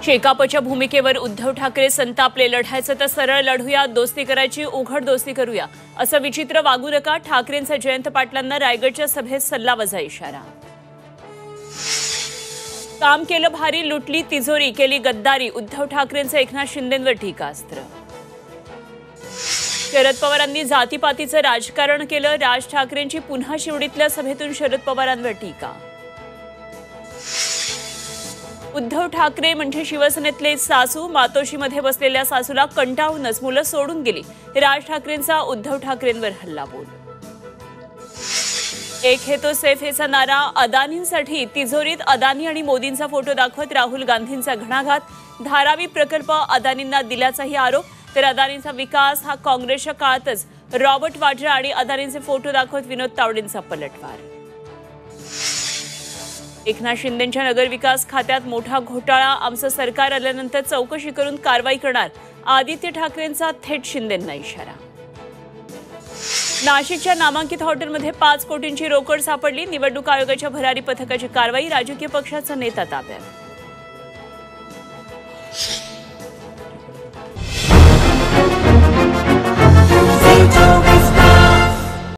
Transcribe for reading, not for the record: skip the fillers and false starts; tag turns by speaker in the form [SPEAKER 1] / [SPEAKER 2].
[SPEAKER 1] शेकापच्या भूमिकेवर उद्धव ठाकरे संतापले. लढायचं तर सरळ लढूया, दोस्ती करायची उघड दोस्ती करूया, असं विचित्र वागू नका. ठाकरेंचा जयंत पाटलांना रायगडच्या सभेत सल्लावजा इशारा. काम केलं भारी, लुटली तिजोरी, केली गद्दारी. उद्धव ठाकरेंचं एकनाथ शिंदेंवर टीकास्त्र. शरद पवारांनी जातीपातीचं राजकारण केलं. राज ठाकरेंची पुन्हा शिवडीतल्या सभेतून शरद पवारांवर टीका. उद्धव ठाकरे म्हणजे शिवसेनेतले सासू. मातोश्रीमध्ये बसलेल्या सासूला कंटाळूनच मुलं सोडून गेली. राज ठाकरेंचा उद्धव ठाकरेंवर हल्लाबोल. एक है तो सैफ हेचा नारा. अदानींसाठी तिजोरीत अदानी आणि मोदींचा फोटो दाखवत राहुल गांधींचा घणाघात. धारावी प्रकल्प अदानींना दिल्याचाही आरोप. तर अदानींचा विकास हा काँग्रेसच्या काळातच. रॉबर्ट वाड्रा आणि अदानींचे फोटो दाखवत विनोद तावडेंचा पलटवार. एकनाथ शिंदेंच्या नगरविकास खात्यात मोठा घोटाळा. आमचं सरकार आल्यानंतर चौकशी करून कारवाई करणार. आदित्य ठाकरेंचा थेट शिंदेंना इशारा. नाशिकच्या नामांकित हॉटेलमध्ये 5 कोटींची रोकड सापडली. निवडणूक आयोगाच्या भरारी पथकाची कारवाई. राजकीय पक्षाचा नेता ताब्यात.